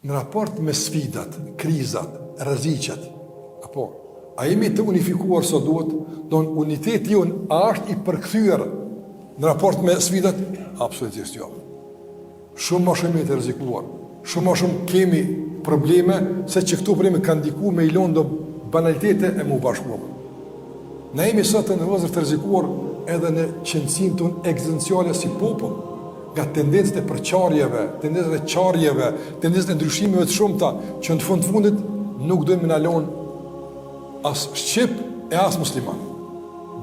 në raport me sfidat, krizat, rreziqet, apo a jemi të unifikuar sa duhet? Don uniteti jon a është i përkthyer në raport me sfidat? Absolutisht jo. Shumë më shumë të rrezikuar. Shumë më shumë kemi probleme se që këto probleme kanë ndikuar me ilon do banalitete e mu bashkuar. Ne jemi sot në vëzër të rrezikuar edhe në qëndësinë tonë ekzistenciale si popull, nga tendencët e përqarjeve, tendencët e qarjeve, tendencët e ndryshimeve të shumta, që në fundit nuk dojmë në alon as shqip e as musliman.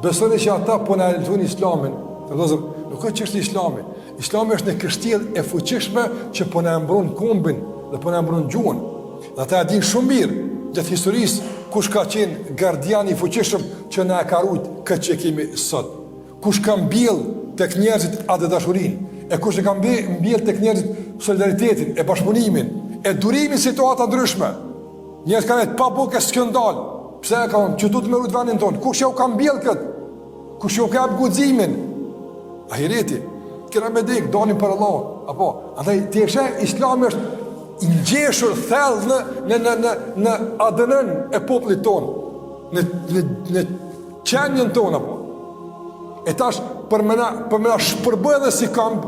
Besoni që ata po në alëtun islamin, të vëzër, nuk është çështje islami. Islami është në kështjellë e fuqishme që po në mbron kombin dhe po në mbron gjuhën. Dhe ata e dinë shumë mirë gjatë historisë kush ka qenë gardiani i fuqishëm që na e ka ruajt këtë që kemi sot. Kush ka mbjell tek njerëzit atë dashurinë, e kush e ka mbjell tek njerëzit solidaritetin, e bashkëpunimin, e durimin situata ndryshme. Njerëz kanë pa bukë skandal. Pse e kanë që duhet me rujt vendin tonë? Kush jau ka mbjell këtë? Kush jau ka hap guximin? Ahireti, kena me dek, dalim për Allah. Apo, andaj ti e sheh, Islami është i ngjeshur thellë në ADN-n e popullit tonë, në qenjen tonë, apo. E tash, për me na shpërbë edhe si kamp,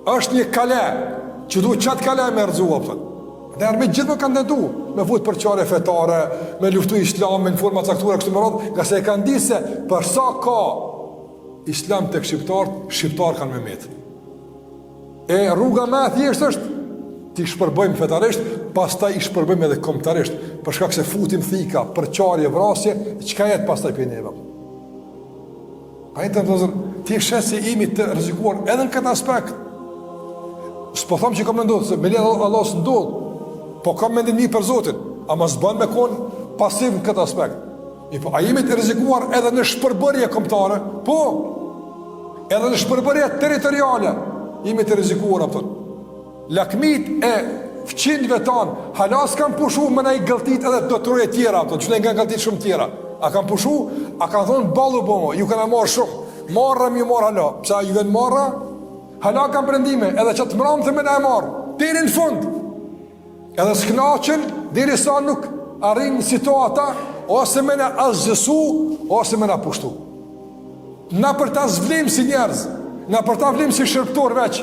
është një kale, që duhet qatë kale me rëzua, pëtën. Dhe armit gjithë me kanë tentu, me vujtë për qare fetare, me luftu islamin, forma caktura, kështu më radhë, nga se e kanë di se përsa ka islam të shqiptarë kanë me metë. E rruga me thjesht është, ti shpërbëjmë fetarisht, pastaj i shpërbëjmë edhe kombëtarisht, për shkak se futim thika, për qarje, vrasje, çka jetë pastaj për neve. A jetë të nëzër, ti e shetë se imi të rrezikuar edhe në këtë aspekt. S'po thamë që kam ndodhë, se me lidhë Allah së ndodhë, po kam mendim një për Zotin, ama s'ban me konë pasiv në këtë aspekt. A jemi të rrezikuar edhe në shpërbërje kombëtare? Po, edhe në shpërbërje territoriale, jemi të rrezikuar apëtën. Lakmit e fqindve tanë, halas kanë pushu me na i gëlltit edhe do të troje tjera, që ne nga gëlltit shumë tjera. A kanë pushu, a kanë thonë balu bomo, ju kanë marrë shumë, marrëm ju marrë hala, pësa ju venë marrë, hala kanë prendime, edhe që të mëramë të me na e marrë, deri në fund, edhe s'knaqen, deri sa nuk arrinë situata, ose me na azgjësu, ose me na pushtu. Na për ta zvlim si njerëz, na për ta vlim si shërptor veç,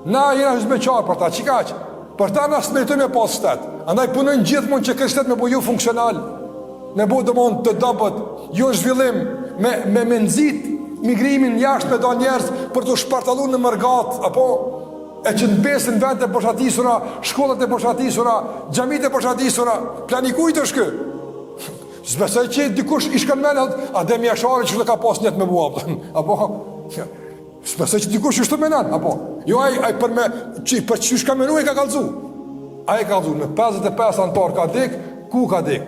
na jena huzmeqar për ta, qikaq, për ta na smeritëm e pas shtetë, andaj punën gjithmonë që kështë me buju funksional, me bu dëmon të dobët, jo zhvillim, me nëzit migrimin jashtë me do njerëz për të shpartalu në mërgat, apo e që në besin vend e boshatisura, shkollet e boshatisura, gjamit e boshatisura, planikujt është kë. Zbesoj që dikush i shkan menet, a dhe mi ashari që të ka pas njetë me bua, apo, zbesoj që dikush ishtë të menet, apo, jo aj për me, për që shkan menu e ka kalzu, a e ka kalzu, me 55 antar ka dik, ku ka dik?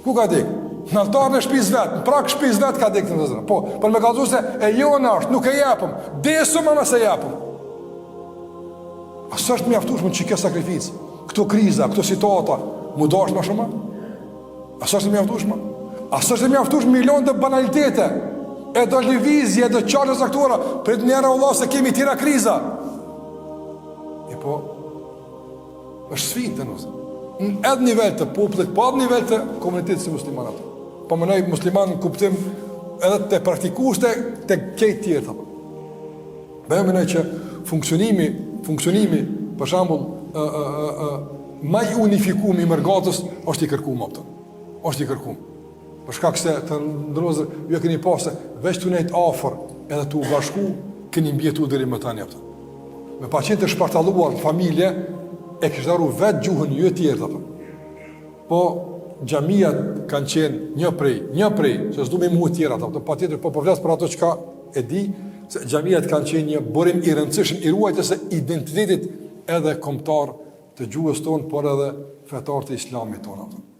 Ku ka dik? Në altarën e shpiz vetë, në prak shpiz vetë ka dik të në zërë. Po, për me kalzu se e jo në është, nuk e jepëm, desëm ama se jepëm. A së është mjaftushme që kjo sakrificë, këto kriza, këto situata, mu do është ma shumë? A së është mjaftushme? A së është mjaftushme milion të banalitete, e do lëvizje, e do qartë saktuara, për të njëra Allah se kemi tira kriza. E po, është sfinë të nëzë. Në edhe nivel të popullit, po edhe nivel të komunitetit si muslimanat. Po mënoj musliman në kuptim edhe të praktikuste të kejtë tjertë. Bëjë mënoj që funksionimi, për shambull, maj unifikum i mërgatës, është i kërkum apëtën. është i kërkum. Për shkak se të ndërozër, ju e këni pasë, veç të nejtë afer edhe të u bashku, këni mbjetu dheri më tani apëtën. Me pacient të shpartaluar familje, e kështë daru vetë gjuhën një tjertë, po gjamiat kanë qenë një prej, se s'du me mu tjera, pa tjetër, po përvlasë për ato që ka e di, se gjamiat kanë qenë një borim i rëndësishëm, i ruajtës e identitetit edhe kombëtar të gjuhës tonë, por edhe fetar të islamit tonë.